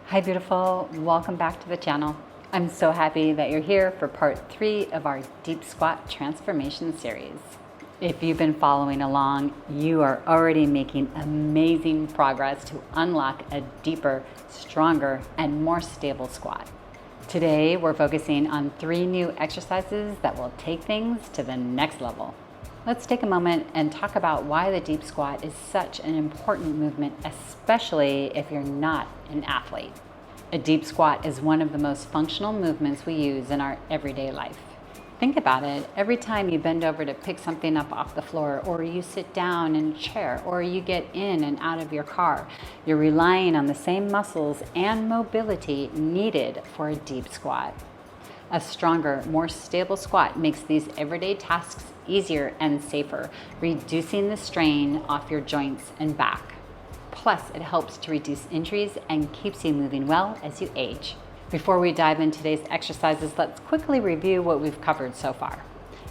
Hi beautiful, welcome back to the channel. I'm so happy that you're here for part 3 of our deep squat transformation series. If you've been following along, you are already making amazing progress to unlock a deeper, stronger, and more stable squat. Today, we're focusing on 3 new exercises that will take things to the next level. Let's take a moment and talk about why the deep squat is such an important movement, especially if you're not an athlete. A deep squat is one of the most functional movements we use in our everyday life. Think about it. Every time you bend over to pick something up off the floor, or you sit down in a chair, or you get in and out of your car, you're relying on the same muscles and mobility needed for a deep squat. A stronger, more stable squat makes these everyday tasks easier and safer, reducing the strain off your joints and back. Plus, it helps to reduce injuries and keeps you moving well as you age. Before we dive into today's exercises, let's quickly review what we've covered so far.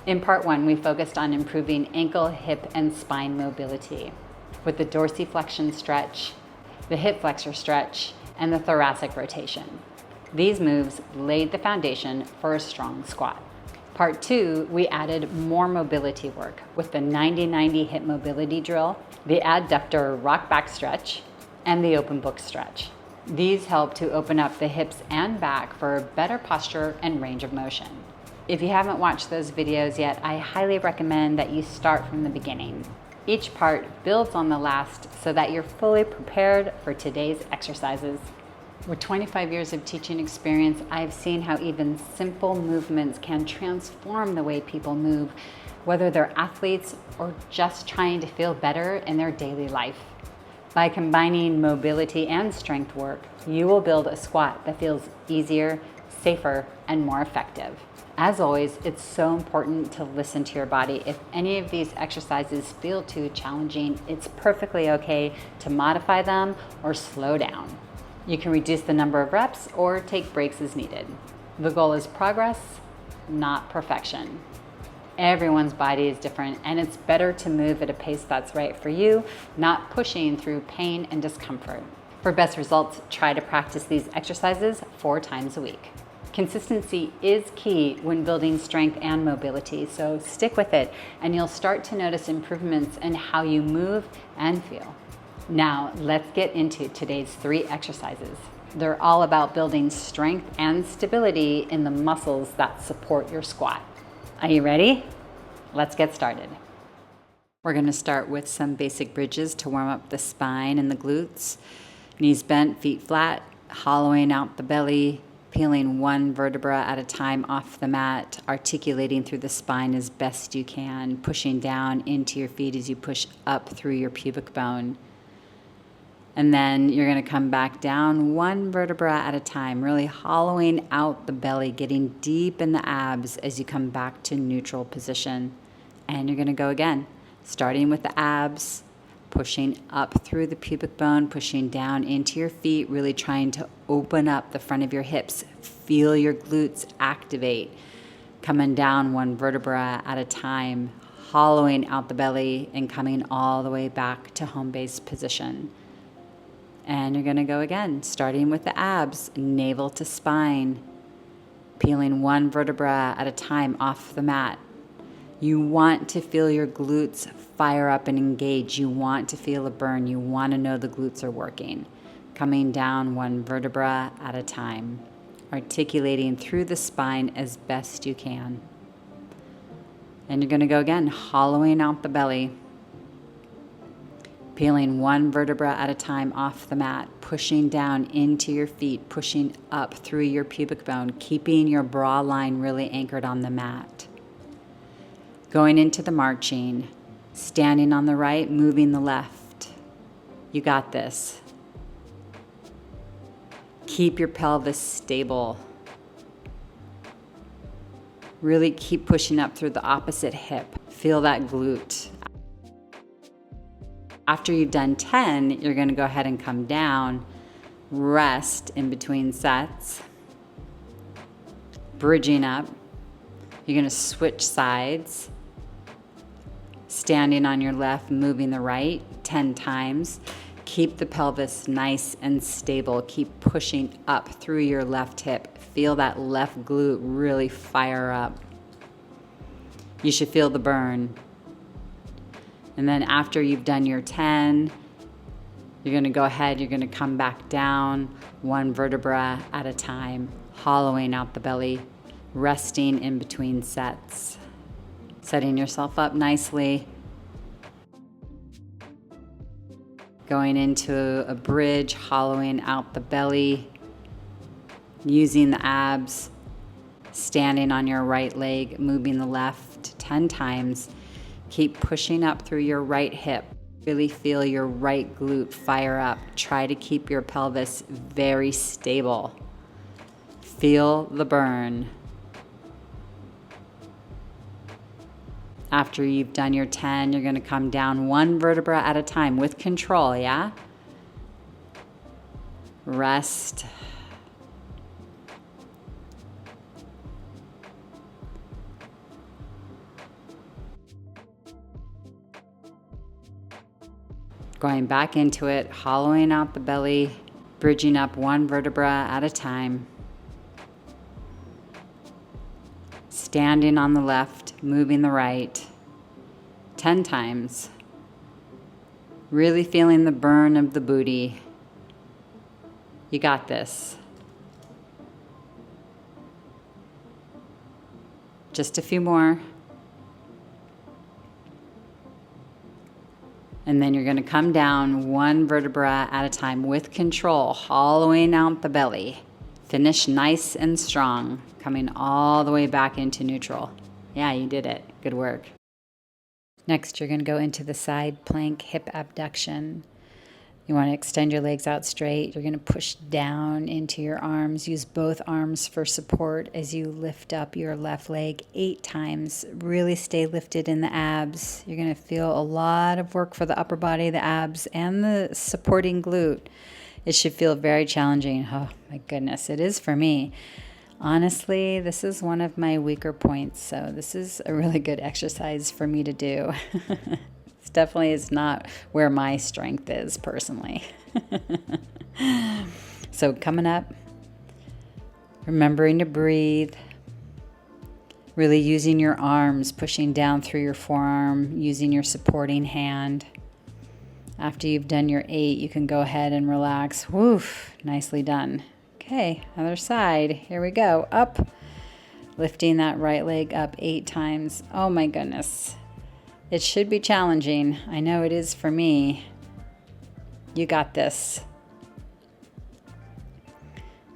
In part 1, we focused on improving ankle, hip, and spine mobility with the dorsiflexion stretch, the hip flexor stretch, and the thoracic rotation. These moves laid the foundation for a strong squat. Part 2, we added more mobility work with the 90-90 hip mobility drill, the adductor rock back stretch, and the open book stretch. These help to open up the hips and back for better posture and range of motion. If you haven't watched those videos yet, I highly recommend that you start from the beginning. Each part builds on the last so that you're fully prepared for today's exercises. With 25 years of teaching experience, I've seen how even simple movements can transform the way people move, whether they're athletes or just trying to feel better in their daily life. By combining mobility and strength work, you will build a squat that feels easier, safer, and more effective. As always, it's so important to listen to your body. If any of these exercises feel too challenging, it's perfectly okay to modify them or slow down. You can reduce the number of reps or take breaks as needed. The goal is progress, not perfection. Everyone's body is different, and it's better to move at a pace that's right for you, not pushing through pain and discomfort. For best results, try to practice these exercises 4 times a week. Consistency is key when building strength and mobility, so stick with it, and you'll start to notice improvements in how you move and feel. Now, let's get into today's 3 exercises. They're all about building strength and stability in the muscles that support your squat. Are you ready? Let's get started. We're going to start with some basic bridges to warm up the spine and the glutes. Knees bent, feet flat, hollowing out the belly, peeling one vertebra at a time off the mat, articulating through the spine as best you can, pushing down into your feet as you push up through your pubic bone. And then you're going to come back down one vertebra at a time, really hollowing out the belly, getting deep in the abs as you come back to neutral position. And you're going to go again, starting with the abs, pushing up through the pubic bone, pushing down into your feet, really trying to open up the front of your hips. Feel your glutes activate, coming down one vertebra at a time, hollowing out the belly and coming all the way back to home base position. And you're going to go again, starting with the abs, navel to spine, peeling one vertebra at a time off the mat. You want to feel your glutes fire up and engage. You want to feel a burn. You want to know the glutes are working. Coming down one vertebra at a time, articulating through the spine as best you can. And you're going to go again, hollowing out the belly, peeling one vertebra at a time off the mat, pushing down into your feet, pushing up through your pubic bone, keeping your bra line really anchored on the mat. Going into the marching, standing on the right, moving the left. You got this. Keep your pelvis stable. Really keep pushing up through the opposite hip. Feel that glute. After you've done 10, you're going to go ahead and come down, rest in between sets, bridging up. You're going to switch sides, standing on your left, moving the right 10 times. Keep the pelvis nice and stable. Keep pushing up through your left hip. Feel that left glute really fire up. You should feel the burn. And then after you've done your 10, you're going to go ahead, you're going to come back down one vertebra at a time, hollowing out the belly, resting in between sets, setting yourself up nicely, going into a bridge, hollowing out the belly, using the abs, standing on your right leg, moving the left 10 times. Keep pushing up through your right hip. Really feel your right glute fire up. Try to keep your pelvis very stable. Feel the burn. After you've done your 10, you're going to come down one vertebra at a time with control, yeah? Rest. Going back into it, hollowing out the belly, bridging up one vertebra at a time. Standing on the left, moving the right, 10 times. Really feeling the burn of the booty. You got this. Just a few more. And then you're going to come down one vertebra at a time with control, hollowing out the belly. Finish nice and strong, coming all the way back into neutral. Yeah, you did it. Good work. Next, you're going to go into the side plank hip abduction. You want to extend your legs out straight. You're going to push down into your arms. Use both arms for support as you lift up your left leg 8 times. Really stay lifted in the abs. You're going to feel a lot of work for the upper body, the abs, and the supporting glute. It should feel very challenging. Oh my goodness, it is for me. Honestly, this is one of my weaker points, so this is a really good exercise for me to do. This definitely is not where my strength is personally. So coming up, remembering to breathe, really using your arms, pushing down through your forearm, using your supporting hand. After you've done your 8, you can go ahead and relax. Woof, nicely done. Okay, other side. Here we go. Up, lifting that right leg up 8 times. Oh my goodness. It should be challenging. I know it is for me. You got this.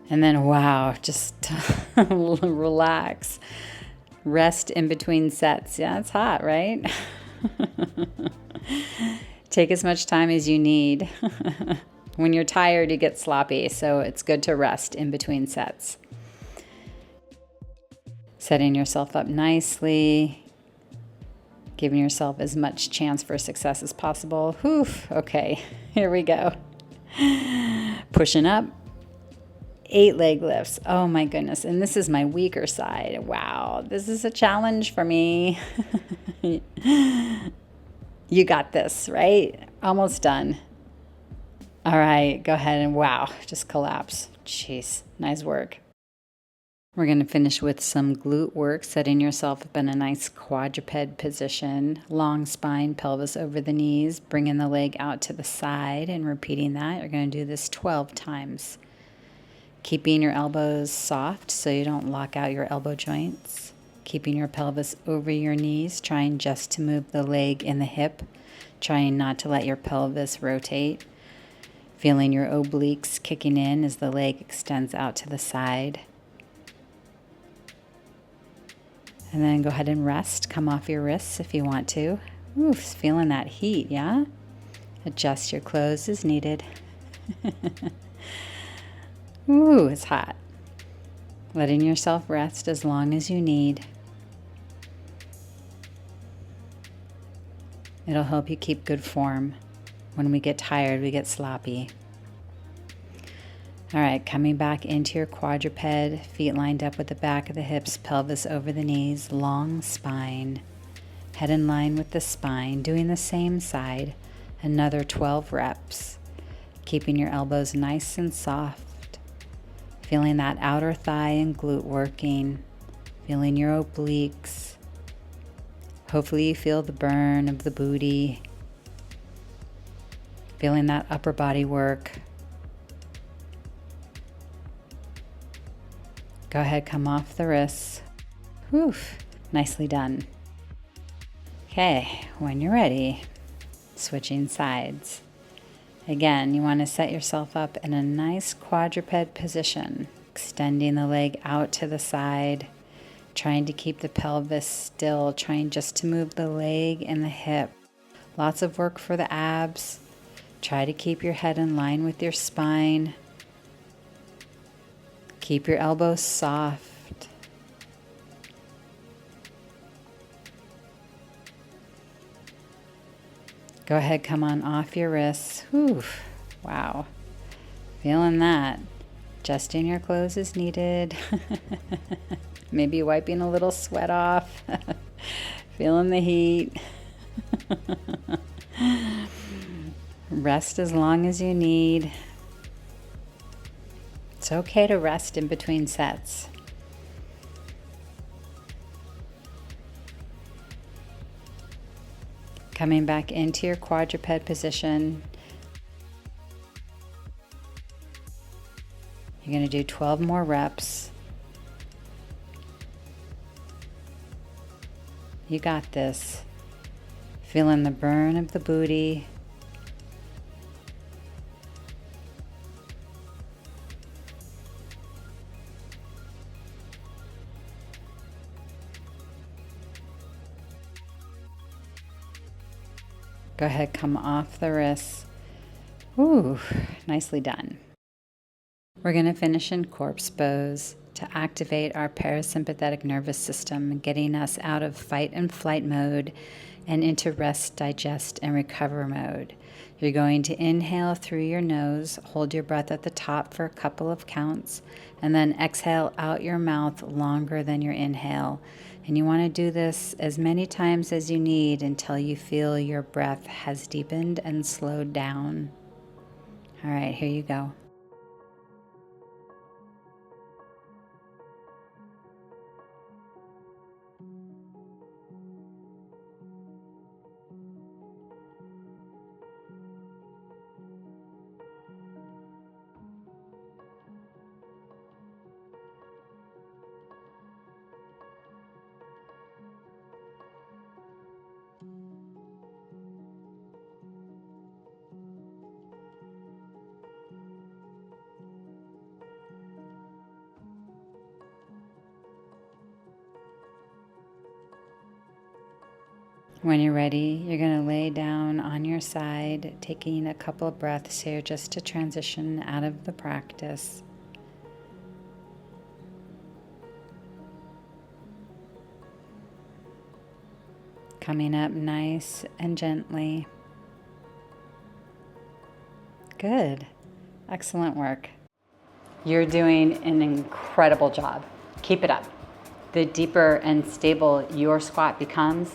And then, wow, just relax. Rest in between sets. Yeah, it's hot, right? Take as much time as you need. When you're tired, you get sloppy, so it's good to rest in between sets. Setting yourself up nicely, giving yourself as much chance for success as possible. Whew, okay, here we go. Pushing up, 8 leg lifts. Oh my goodness, and this is my weaker side. Wow, this is a challenge for me. You got this, right? Almost done. All right, go ahead and wow, just collapse. Jeez, nice work. We're going to finish with some glute work, setting yourself up in a nice quadruped position. Long spine, pelvis over the knees, bringing the leg out to the side and repeating that. You're going to do this 12 times. Keeping your elbows soft so you don't lock out your elbow joints. Keeping your pelvis over your knees, trying just to move the leg and the hip, trying not to let your pelvis rotate. Feeling your obliques kicking in as the leg extends out to the side. And then go ahead and rest. Come off your wrists if you want to. Ooh, feeling that heat, yeah? Adjust your clothes as needed. Ooh, it's hot. Letting yourself rest as long as you need. It'll help you keep good form. When we get tired, we get sloppy. All right, coming back into your quadruped, feet lined up with the back of the hips, pelvis over the knees, long spine, head in line with the spine, doing the same side, another 12 reps. keeping your elbows nice and soft, feeling that outer thigh and glute working, feeling your obliques. Hopefully you feel the burn of the booty, feeling that upper body work. Go ahead, come off the wrists. Whew, nicely done. Okay, when you're ready, switching sides. Again, you want to set yourself up in a nice quadruped position, extending the leg out to the side, trying to keep the pelvis still, trying just to move the leg and the hip. Lots of work for the abs. Try to keep your head in line with your spine. Keep your elbows soft. Go ahead, come on off your wrists. Whew, wow. Feeling that. Adjusting your clothes as needed. Maybe wiping a little sweat off. Feeling the heat. Rest as long as you need. It's okay to rest in between sets. Coming back into your quadruped position. You're going to do 12 more reps. You got this. Feeling the burn of the booty. Go ahead, come off the wrists. Ooh, nicely done. We're going to finish in corpse pose to activate our parasympathetic nervous system, getting us out of fight and flight mode and into rest, digest, and recover mode. You're going to inhale through your nose, hold your breath at the top for a couple of counts, and then exhale out your mouth longer than your inhale. And you want to do this as many times as you need until you feel your breath has deepened and slowed down. All right, here you go. When you're ready, you're going to lay down on your side, taking a couple of breaths here just to transition out of the practice. Coming up nice and gently. Good. Excellent work. You're doing an incredible job. Keep it up. The deeper and stable your squat becomes,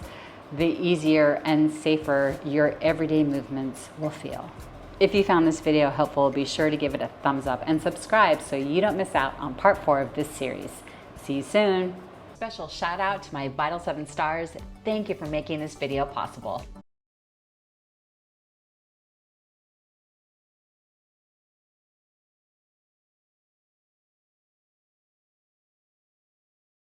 the easier and safer your everyday movements will feel. If you found this video helpful, be sure to give it a thumbs up and subscribe so you don't miss out on part 4 of this series. See you soon. Special shout out to my Vital 7 stars. Thank you for making this video possible.